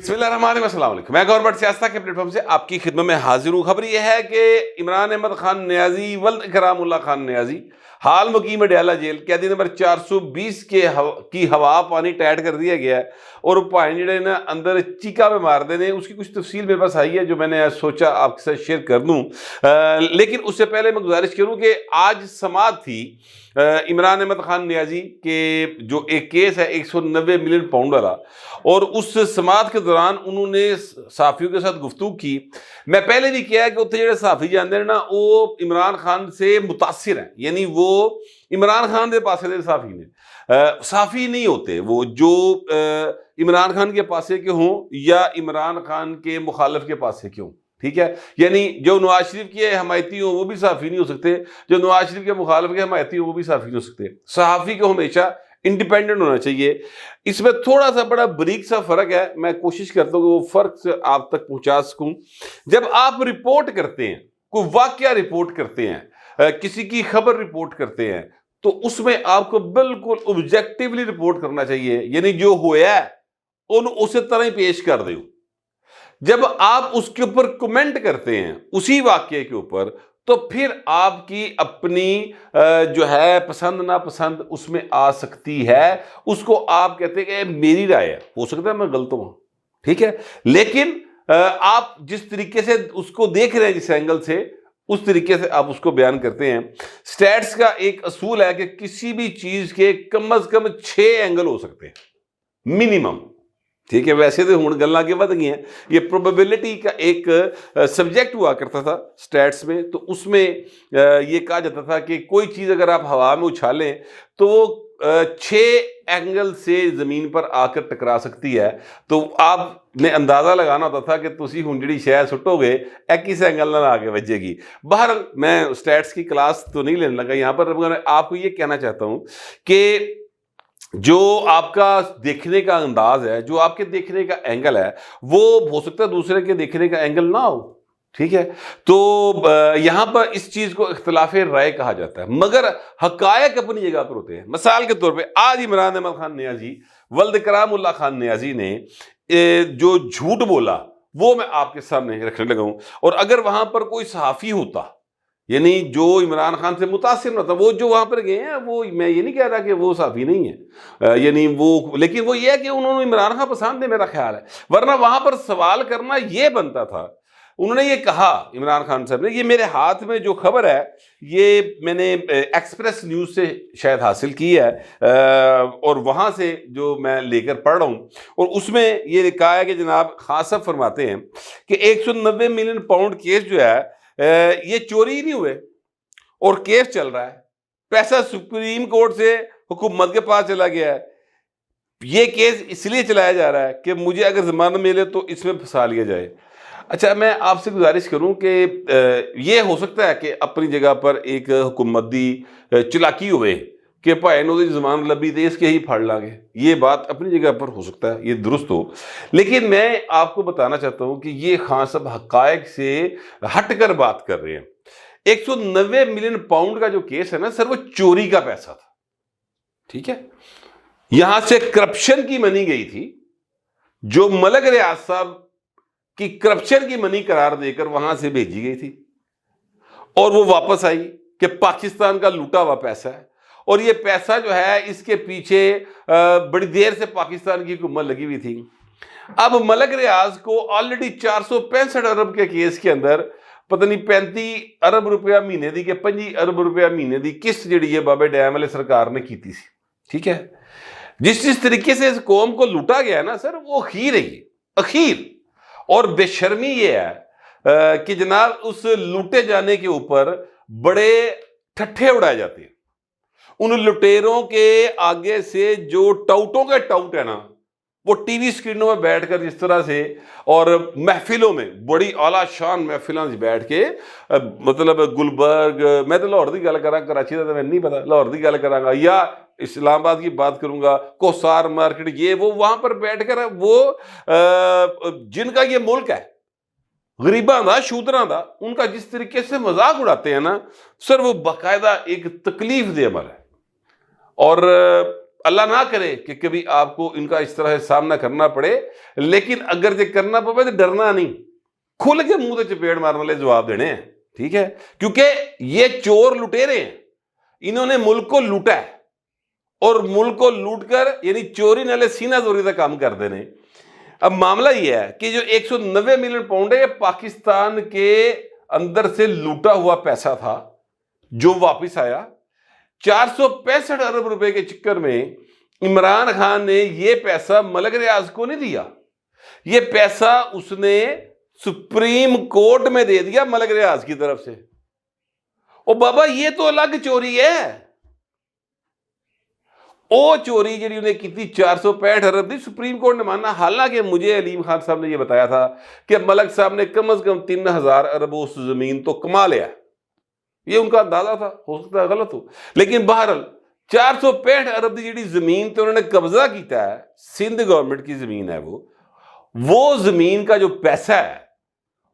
بسم اللہ الرحمن الرحیم، السلام علیکم۔ میں گورنمنٹ سیاست کے پلیٹ فارم سے آپ کی خدمت میں حاضر ہوں۔ خبر یہ ہے کہ عمران احمد خان نیازی ولد اکرام اللہ خان نیازی حال مقیم ڈیالہ جیل قیدی نمبر 420 کی ہوا پانی ٹائٹ کر دیا گیا ہے اور پائن جڑے نا اندر چیکا میں مار دینے، اس کی کچھ تفصیل میرے پاس آئی ہے جو میں نے سوچا آپ کے ساتھ شیئر کر دوں۔ لیکن اس سے پہلے میں گزارش کروں کہ آج سماعت تھی عمران احمد خان نیازی کے جو ایک کیس ہے 190 ملین پاؤنڈ والا، اور اس سماعت کے دوران انہوں نے صحافیوں کے ساتھ گفتگو کی۔ میں پہلے بھی کیا ہے کہ اتنے جڑے صحافی جاندے ہیں نا وہ عمران خان سے متاثر ہیں، یعنی وہ عمران خان دے پاسے دے صحافی نے، صحافی نہیں ہوتے وہ جو عمران خان کے پاسے کے ہوں یا عمران خان کے مخالف کے پاسے کے ہوں، ٹھیک ہے؟ یعنی جو نواز شریف کے حمایتی ہوں وہ بھی صحافی نہیں ہو سکتے، جو نواز شریف کے مخالف کے حمایتی ہوں وہ بھی صحافی نہیں ہو سکتے۔ صحافی کو ہمیشہ انڈیپینڈنٹ ہونا چاہیے۔ اس میں تھوڑا سا بڑا بریک سا فرق ہے، میں کوشش کرتا ہوں کہ وہ فرق آپ تک پہنچا سکوں۔ جب آپ رپورٹ کرتے ہیں، کوئی واقعہ رپورٹ کرتے ہیں، کسی کی خبر رپورٹ کرتے ہیں، تو اس میں آپ کو بالکل اوبجیکٹیولی رپورٹ کرنا چاہیے، یعنی جو ہوا ہے انہوں اسی طرح ہی پیش کر دو۔ جب آپ اس کے اوپر کمنٹ کرتے ہیں اسی واقعے کے اوپر، تو پھر آپ کی اپنی جو ہے پسند ناپسند اس میں آ سکتی ہے۔ اس کو آپ کہتے ہیں کہ میری رائے ہے، ہو سکتا ہے میں غلط ہوں، ٹھیک ہے، لیکن آپ جس طریقے سے اس کو دیکھ رہے ہیں، جس اینگل سے، اس طریقے سے آپ اس کو بیان کرتے ہیں۔ سٹیٹس کا ایک اصول ہے کہ کسی بھی چیز کے کم از کم 6 اینگل ہو سکتے ہیں منیمم، ٹھیک ہے؟ ویسے تو ہوں گلاں کے ود گئی ہیں، یہ پروبیبلٹی کا ایک سبجیکٹ ہوا کرتا تھا سٹیٹس میں، تو اس میں یہ کہا جاتا تھا کہ کوئی چیز اگر آپ ہوا میں اچھالیں تو وہ 6 اینگل سے زمین پر آ کر ٹکرا سکتی ہے۔ تو آپ نے اندازہ لگانا ہوتا تھا کہ تسی ہن جڑی شے سٹو گے کس اینگل نہ آ کے بجے گی۔ بہرحال میں سٹیٹس کی کلاس تو نہیں لینے لگا یہاں پر، میں آپ کو یہ کہنا چاہتا ہوں کہ جو آپ کا دیکھنے کا انداز ہے، جو آپ کے دیکھنے کا اینگل ہے، وہ ہو سکتا ہے دوسرے کے دیکھنے کا اینگل نہ ہو، ٹھیک ہے؟ تو یہاں پر اس چیز کو اختلاف رائے کہا جاتا ہے، مگر حقائق اپنی جگہ پر ہوتے ہیں۔ مثال کے طور پہ آج عمران احمد خان نیازی ولد اکرام اللہ خان نیازی نے جو جھوٹ بولا وہ میں آپ کے سامنے رکھنے لگا ہوں، اور اگر وہاں پر کوئی صحافی ہوتا، یعنی جو عمران خان سے متاثر نہ ہوتا، وہ جو وہاں پر گئے ہیں، وہ میں یہ نہیں کہہ رہا کہ وہ صحافی نہیں ہے، یعنی وہ، لیکن وہ یہ ہے کہ انہوں نے عمران خان پسند ہے، میرا خیال ہے، ورنہ وہاں پر سوال کرنا یہ بنتا تھا۔ انہوں نے یہ کہا عمران خان صاحب نے، یہ میرے ہاتھ میں جو خبر ہے یہ میں نے ایکسپریس نیوز سے شاید حاصل کی ہے، اور وہاں سے جو میں لے کر پڑھ رہا ہوں، اور اس میں یہ کہا ہے کہ جناب خان صاحب فرماتے ہیں کہ 190 ملین پاؤنڈ کیس جو ہے یہ چوری نہیں ہوئے اور کیس چل رہا ہے، پیسہ سپریم کورٹ سے حکومت کے پاس چلا گیا ہے، یہ کیس اس لیے چلایا جا رہا ہے کہ مجھے اگر ضمانت ملے تو اس میں پھنسا لیا جائے۔ اچھا، میں آپ سے گزارش کروں کہ یہ ہو سکتا ہے کہ اپنی جگہ پر ایک حکومت دی چلاکی ہوئے کہ بھائی نو دی زمان لبی تے اس کے ہی پھڑ لاں گے، یہ بات اپنی جگہ پر ہو سکتا ہے، یہ درست ہو، لیکن میں آپ کو بتانا چاہتا ہوں کہ یہ خان صاحب حقائق سے ہٹ کر بات کر رہے ہیں۔ 190 ملین پاؤنڈ کا جو کیس ہے نا سر، وہ چوری کا پیسہ تھا، ٹھیک ہے؟ یہاں سے کرپشن کی منی گئی تھی، جو ملک ریاض صاحب کی کرپشن کی منی قرار دے کر وہاں سے بھیجی گئی تھی، اور وہ واپس آئی کہ پاکستان کا لوٹا ہوا پیسہ ہے، اور یہ پیسہ جو ہے اس کے پیچھے بڑی دیر سے پاکستان کی حکومت لگی ہوئی تھی۔ اب ملک ریاض کو آلریڈی 465 ارب کے کیس کے اندر پتہ نہیں 35 ارب روپیہ مہینے دی کہ 25 ارب روپیہ مہینے دی قسط جڑی ہے بابے ڈیم والے سرکار نے کیتی سی، ٹھیک ہے؟ جس طریقے سے اس قوم کو لوٹا گیا ہے نا سر، وہ اخیر ہے، یہ اخیر، اور بے شرمی یہ ہے کہ جناب اس لوٹے جانے کے اوپر بڑے ٹھٹھے اڑائے جاتے ہیں۔ ان لٹیروں کے آگے سے جو ٹاؤٹوں کے ٹاؤٹ ہے نا، وہ ٹی وی سکرینوں میں بیٹھ کر جس طرح سے، اور محفلوں میں بڑی اعلیٰ شان محفلوں سے بیٹھ کے، مطلب گلبرگ، میں تو لاہور کی گل کراں، کراچی کا تو میں نہیں پتا، لاہور کی گل کراں گا یا اسلام آباد کی بات کروں گا، کوسار مارکیٹ، یہ وہ وہاں پر بیٹھ کر وہ جن کا یہ ملک ہے، غریباں دا، شودراں دا، ان کا جس طریقے سے مذاق اڑاتے ہیں نا سر، وہ باقاعدہ ایک تکلیف دہ عمل ہے۔ اور اللہ نہ کرے کہ کبھی آپ کو ان کا اس طرح سے سامنا کرنا پڑے، لیکن اگر یہ کرنا پڑے تو ڈرنا نہیں، کھل کے منہ سے چپیڑ مارنے والے جواب دینے ہیں، ٹھیک ہے؟ کیونکہ یہ چور لٹیرے ہیں، انہوں نے ملک کو لوٹا ہے، اور ملک کو لوٹ کر یعنی چوری نالے سینہ زوری کا کام کر دینے۔ اب معاملہ یہ ہے کہ جو 190 ملین پاؤنڈ ہے یہ پاکستان کے اندر سے لوٹا ہوا پیسہ تھا جو واپس آیا۔ 465 ارب روپے کے چکر میں عمران خان نے یہ پیسہ ملک ریاض کو نہیں دیا، یہ پیسہ اس نے سپریم کورٹ میں دے دیا ملک ریاض کی طرف سے۔ او بابا یہ تو الگ چوری ہے، او چوری جڑی انہیں کی تھی 465 ارب دی، سپریم کورٹ نے مانا۔ حالانکہ مجھے علیم خان صاحب نے یہ بتایا تھا کہ ملک صاحب نے کم از کم 3000 ارب اس زمین تو کما لیا، یہ ان کا اندازہ تھا، ہو سکتا ہے غلط ہو، لیکن بہرحال 465 ارب دی جڑی زمین تو انہوں نے قبضہ کیتا ہے، سندھ گورنمنٹ کی زمین ہے وہ زمین کا جو پیسہ ہے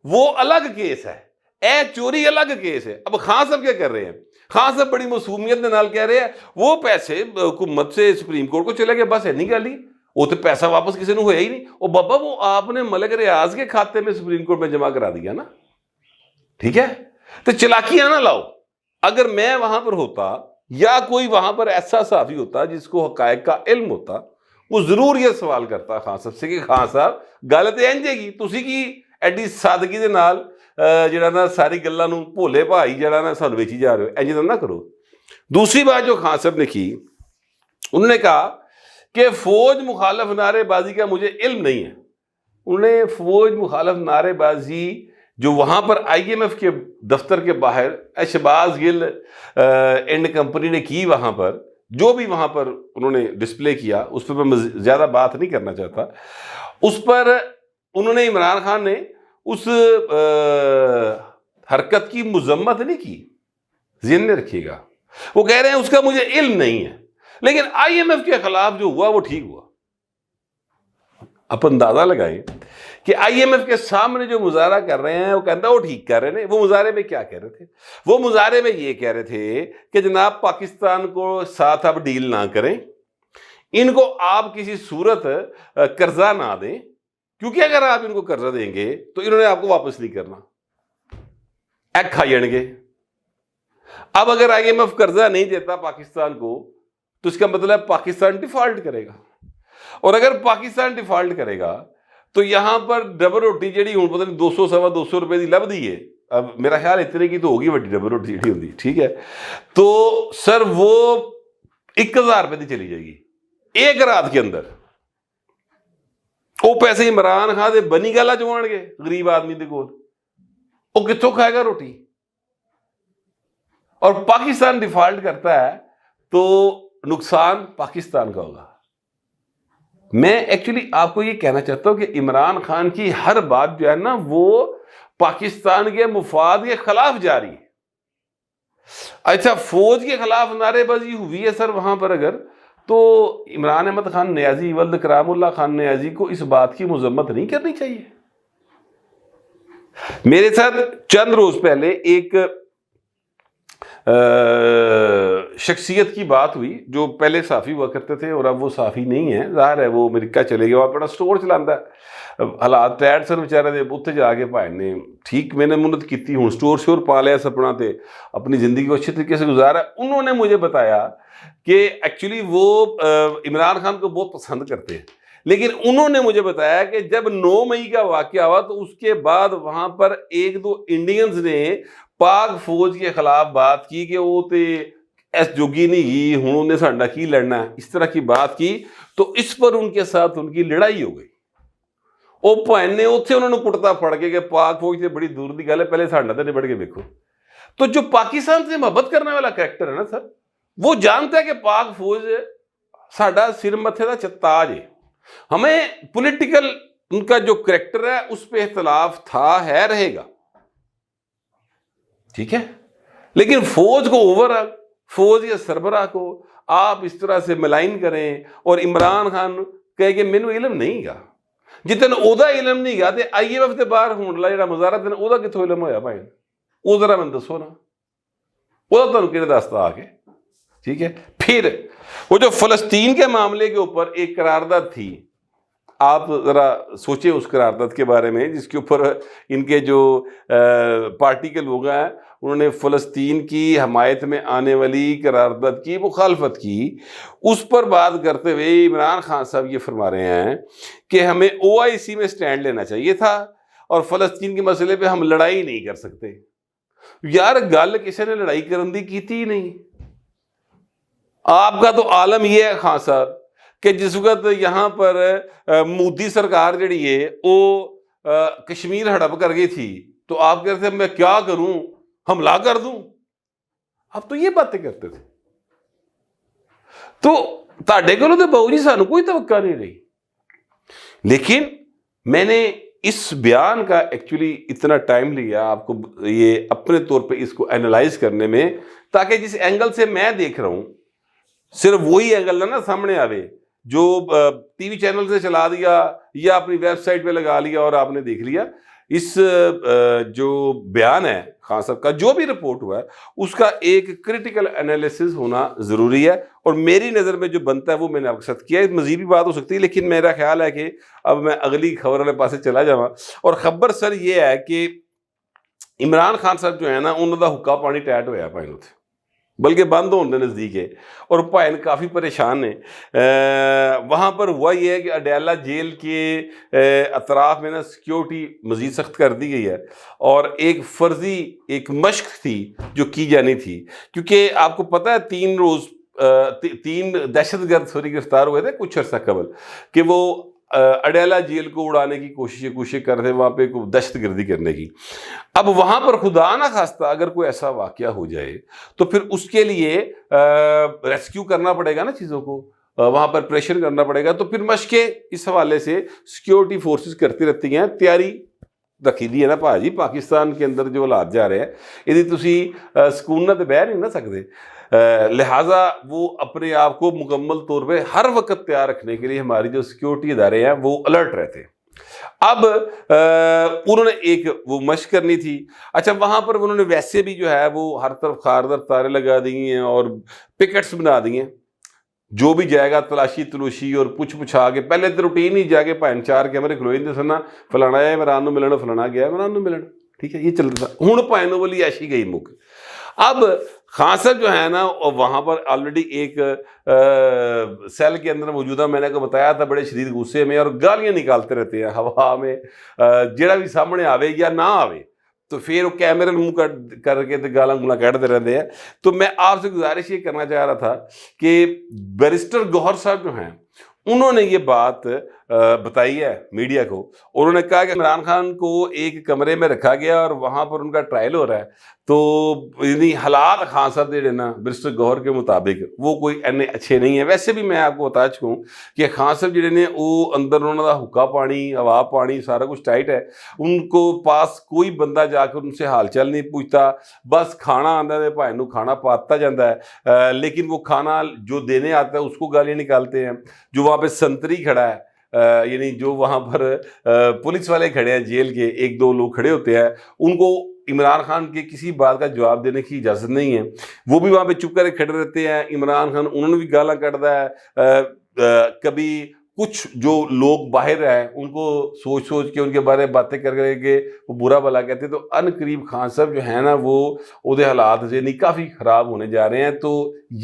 وہ الگ کیس ہے، اے چوری الگ کیس ہے۔ اب خان صاحب کیا کر رہے ہیں؟ خان صاحب بڑی معصومیت کے نال کہہ رہے ہیں وہ پیسے حکومت سے سپریم کورٹ کو چلے گئے، بس ہے نہیں گل ہی، وہ تو پیسہ واپس کسی نے ہویا ہی نہیں۔ او بابا وہ آپ نے ملک ریاض کے کھاتے میں سپریم کورٹ میں جمع کرا دیا نا، ٹھیک ہے؟ تو چلاکیاں نہ لاؤ۔ اگر میں وہاں پر ہوتا یا کوئی وہاں پر ایسا صحافی ہوتا جس کو حقائق کا علم ہوتا، وہ ضرور یہ سوال کرتا خان صاحب سے کہ خان صاحب گل تے انج گی، تسی کی ایڈی سادگی دے نال جڑا نا ساری گلاں نوں بھولے بھائی جڑا نا سانوں ویچی جا رہے ہو، انج نہ کرو۔ دوسری بات جو خان صاحب نے کی، انہوں نے کہا کہ فوج مخالف نعرے بازی کا مجھے علم نہیں ہے۔ انہوں نے فوج مخالف نعرے بازی جو وہاں پر آئی ایم ایف کے دفتر کے باہر شہباز گل اینڈ کمپنی نے کی، وہاں پر جو بھی وہاں پر انہوں نے ڈسپلے کیا، اس پہ میں زیادہ بات نہیں کرنا چاہتا۔ اس پر انہوں نے عمران خان نے اس حرکت کی مذمت نہیں کی، ذہن میں رکھیے گا، وہ کہہ رہے ہیں اس کا مجھے علم نہیں ہے، لیکن آئی ایم ایف کے خلاف جو ہوا وہ ٹھیک ہوا۔ آپ اندازہ لگائیں کہ آئی ایم ایف کے سامنے جو مظاہرہ کر رہے ہیں وہ کہتا ہے وہ ٹھیک کر رہے ہیں۔ وہ مظاہرے میں کیا کہہ رہے تھے؟ وہ مظاہرے میں یہ کہہ رہے تھے کہ جناب پاکستان کو ساتھ آپ ڈیل نہ کریں، ان کو آپ کسی صورت قرضہ نہ دیں، کیونکہ اگر آپ ان کو قرضہ دیں گے تو انہوں نے آپ کو واپس نہیں کرنا، ایک کھائیں گے۔ اب اگر آئی ایم ایف قرضہ نہیں دیتا پاکستان کو تو اس کا مطلب پاکستان ڈیفالٹ کرے گا، اور اگر پاکستان ڈیفالٹ کرے گا تو یہاں پر ڈبل روٹی جیڑی ہوں پتہ نہیں 200 سوا 200 روپے دی لب دی ہے، اب میرا خیال اتنے کی تو ہوگی وڈی ڈبل روٹی جیڑی ہوندی، ٹھیک ہے؟ تو سر وہ 1000 روپے دی چلی جائے گی ایک رات کے اندر۔ وہ پیسے عمران خان دے بنی گالا چوان گے غریب آدمی دے کول، وہ کتوں کھائے گا روٹی؟ اور پاکستان ڈیفالٹ کرتا ہے تو نقصان پاکستان کا ہوگا۔ میں ایکچولی آپ کو یہ کہنا چاہتا ہوں کہ عمران خان کی ہر بات جو ہے نا وہ پاکستان کے مفاد کے خلاف جاری ہے۔ اچھا فوج کے خلاف نعرے بازی ہوئی ہے سر وہاں پر، اگر تو عمران احمد خان نیازی ولد کرام اللہ خان نیازی کو اس بات کی مذمت نہیں کرنی چاہیے۔ میرے ساتھ چند روز پہلے ایک شخصیت کی بات ہوئی جو پہلے صحافی ہوا کرتے تھے اور اب وہ صحافی نہیں ہیں، ظاہر ہے وہ امریکہ چلے گئے، وہاں بڑا سٹور چلاتا ہے، حالات ٹیٹ سن بیچارے دے اتنے جا کے بھائی نے ٹھیک میں نے منت کی ہوں سٹور شور پا لیا سپنا تے اپنی زندگی کو اچھی طریقے سے گزارا۔ انہوں نے مجھے بتایا کہ ایکچولی وہ عمران خان کو بہت پسند کرتے ہیں، لیکن انہوں نے مجھے بتایا کہ جب 9 مئی کا واقعہ ہوا تو اس کے بعد وہاں پر 1-2 انڈینز نے پاک فوج کے خلاف بات کی کہ وہ تے ایس جوگی نہیں گی، ہوں انہیں ساڈا کی لڑنا ہے، اس طرح کی بات کی، تو اس پر ان کے ساتھ ان کی لڑائی ہو گئی۔ وہ بھن نے اتنے انہوں نے کٹتا پڑ کے کہ پاک فوج سے بڑی دور دی گل ہے، پہلے ساڈا تے نبڑ کے دیکھو۔ تو جو پاکستان سے محبت کرنے والا کریکٹر ہے نا سر، وہ جانتا ہے کہ پاک فوج ساڈا سر متھے دا تاج ہے۔ ہمیں پولیٹیکل ان کا جو کریکٹر ہے اس پہ اختلاف تھا، ہے، رہے گا، ٹھیک ہے، لیکن فوج کو اوورآل، فوج یا سربراہ کو آپ اس طرح سے ملائن کریں اور عمران خان کہے کہ مینوں علم نہیں گا، جتنا اودا علم نہیں گا تے آئی ایم ایف دے باہر ہون والا جڑا مظاہرہ تے اودا کتھوں علم ہویا بھائی؟ وہ ذرا میں دسو نا، وہ تمہیں کہنے دستا آ کے، ٹھیک ہے. پھر وہ جو فلسطین کے معاملے کے اوپر ایک قرارداد تھی, آپ ذرا سوچیں اس قرارداد کے بارے میں, جس کے اوپر ان کے جو پارٹی کے لوگ ہیں انہوں نے فلسطین کی حمایت میں آنے والی قرارداد کی مخالفت کی. اس پر بات کرتے ہوئے عمران خان صاحب یہ فرما رہے ہیں کہ ہمیں OIC میں سٹینڈ لینا چاہیے تھا اور فلسطین کے مسئلے پہ ہم لڑائی نہیں کر سکتے. یار گل کسی نے لڑائی کرن دی کیتی ہی نہیں. آپ کا تو عالم یہ ہے خان صاحب کہ جس وقت یہاں پر مودی سرکار جڑی ہے وہ کشمیر ہڑپ کر گئی تھی تو آپ کہتے تھے میں کیا کروں, حملہ کر دوں. آپ تو یہ باتیں کرتے تھے. تو تاڈے کولوں تے بہو جی سانوں کوئی توقع نہیں رہی. لیکن میں نے اس بیان کا ایکچولی اتنا ٹائم لیا آپ کو یہ اپنے طور پہ اس کو اینالائز کرنے میں, تاکہ جس اینگل سے میں دیکھ رہا ہوں صرف وہی اینگل نہ سامنے آوے جو ٹی وی چینل سے چلا دیا یا اپنی ویب سائٹ پہ لگا لیا اور آپ نے دیکھ لیا. اس جو بیان ہے خان صاحب کا, جو بھی رپورٹ ہوا ہے, اس کا ایک کریٹیکل انالیسس ہونا ضروری ہے, اور میری نظر میں جو بنتا ہے وہ میں نے آپ کے ساتھ کیا ہے. مزید بھی بات ہو سکتی ہے لیکن میرا خیال ہے کہ اب میں اگلی خبر والے پاسے چلا جاواں. اور خبر سر یہ ہے کہ عمران خان صاحب جو ہے نا انہوں دا حکا پانی ٹائٹ ہویا پائن اتنے, بلکہ بند ہونے نزدیک ہے, اور پائن کافی پریشان ہیں. وہاں پر ہوا یہ ہے کہ اڈیالہ جیل کے اطراف میں نا سیکیورٹی مزید سخت کر دی گئی ہے, اور ایک فرضی ایک مشق تھی جو کی جانی تھی, کیونکہ آپ کو پتہ ہے 3 دہشت گرد گرفتار ہوئے تھے کچھ عرصہ قبل, کہ وہ اڈیالہ جیل کو اڑانے کی کوشش کر رہے, وہاں پہ دہشت گردی کرنے کی. اب وہاں پر خدا نہ خواستہ اگر کوئی ایسا واقعہ ہو جائے تو پھر اس کے لیے ریسکیو کرنا پڑے گا نا چیزوں کو, وہاں پر پریشر کرنا پڑے گا. تو پھر مشقیں اس حوالے سے سیکیورٹی فورسز کرتی رہتی ہیں, تیاری رکھی دی ہے نا پاجی. پاکستان کے اندر جو حالات جا رہے ہیں یہ تسی سکون نہ بہ نہیں نہ سکتے, لہٰذا وہ اپنے آپ کو مکمل طور پہ ہر وقت تیار رکھنے کے لیے ہماری جو سیکیورٹی ادارے ہیں وہ الرٹ رہتے ہیں. اب انہوں نے ایک وہ مشق کرنی تھی. اچھا وہاں پر انہوں نے ویسے بھی جو ہے وہ ہر طرف خاردار تارے لگا دی ہیں اور پکٹس بنا دی ہیں, جو بھی جائے گا تلاشی اور پوچھا کے پہلے تو روٹین ہی جا کے 4 کیمرے کھلوئے دے سنا, فلانا ہے عمران نو ملن, فلانا گیا عمران نو ملن, ٹھیک ہے یہ چلتا تھا. ہوں پائنوں والی ایشی گئی مک. اب خان صاحب جو ہے نا وہاں پر آلریڈی ایک سیل کے اندر موجودہ, میں نے کو بتایا تھا بڑے شدید غصے میں, اور گالیاں نکالتے رہتے ہیں ہوا میں, جڑا بھی سامنے آوے یا نہ آوے تو پھر وہ کیمرے منہ کر کے گالاں گولاں کہتے رہتے ہیں. تو میں آپ سے گزارش یہ کرنا چاہ رہا تھا کہ بیرسٹر گوہر صاحب جو ہیں انہوں نے یہ بات بتائی ہے میڈیا کو. انہوں نے کہا کہ عمران خان کو ایک کمرے میں رکھا گیا اور وہاں پر ان کا ٹرائل ہو رہا ہے, تو یعنی حالات خان صاحب دے نا بیرسٹر گوہر کے مطابق وہ کوئی اینے اچھے نہیں ہیں. ویسے بھی میں آپ کو بتا چکا ہوں کہ خان صاحب جڑے نے وہ اندر انہوں دا حکا پانی ہوا پانی سارا کچھ ٹائٹ ہے, ان کو پاس کوئی بندہ جا کر ان سے حال چال نہیں پوچھتا, بس کھانا آتا ہے بھائی نو کھانا پاتا جاتا ہے, لیکن وہ کھانا جو دینے آتا ہے اس کو گالیاں نکالتے ہیں. جو وہاں پہ سنتری کھڑا ہے, یعنی جو وہاں پر پولیس والے کھڑے ہیں جیل کے 1-2 لوگ کھڑے ہوتے ہیں, ان کو عمران خان کے کسی بات کا جواب دینے کی اجازت نہیں ہے. وہ بھی وہاں پہ چپ کر کھڑے رہتے ہیں. عمران خان انہوں نے بھی گالاں کٹتا ہے. کبھی کچھ جو لوگ باہر ہیں ان کو سوچ کے ان کے بارے میں باتیں کر کے وہ برا بھلا کہتے ہیں. تو ان قریب خان صاحب جو ہے نا وہ دے حالات ذہنی کافی خراب ہونے جا رہے ہیں. تو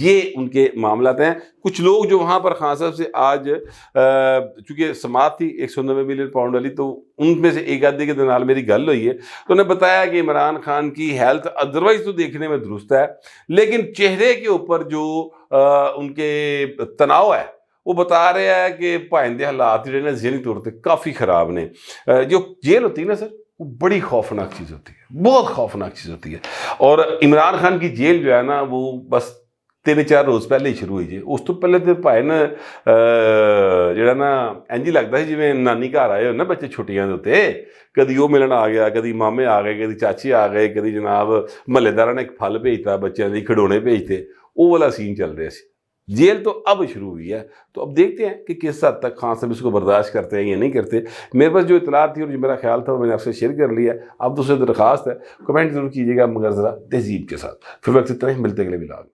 یہ ان کے معاملات ہیں. کچھ لوگ جو وہاں پر خان صاحب سے آج چونکہ سماعت تھی 190 ملین پاؤنڈ والی, تو ان میں سے ایک آدھے کے نال میری گل ہوئی ہے, تو انہیں بتایا کہ عمران خان کی ہیلتھ ادروائز تو دیکھنے میں درست ہے, لیکن چہرے کے اوپر جو ان کے تناؤ ہے وہ بتا رہے ہیں کہ پائندے حالات جو ذہنی طور پہ کافی خراب نے. جو جیل ہوتی ہے نا سر وہ بڑی خوفناک چیز ہوتی ہے, بہت خوفناک چیز ہوتی ہے. اور عمران خان کی جیل جو ہے نا وہ بس 3-4 روز پہلے ہی شروع ہوئی جی. اس تو پہلے تو بھائی نا جڑا نا انج لگتا ہے جی نانی گھر آئے ہو نا بچے چھٹیاں ہوتے, کدی وہ ملن آ گیا, کدی مامے آ گئے, کدی چاچے آ گئے, کدی جناب محلے داراں نے ایک پھل بھیجتا, بچیاں دی کھڈونے بھیجتے, وہ والا سین چل رہا سی. جیل تو اب شروع ہوئی ہے, تو اب دیکھتے ہیں کہ کس حد تک خان صاحب اس کو برداشت کرتے ہیں یا نہیں کرتے. میرے پاس جو اطلاعات تھی اور جو میرا خیال تھا وہ میں نے آپ سے شیئر کر لیا. اب دوسرے درخواست ہے کمنٹ ضرور کیجیے گا مگر ذرا تہذیب کے ساتھ. پھر وقت اتنا ہی, ملتے اگلے ولاگ.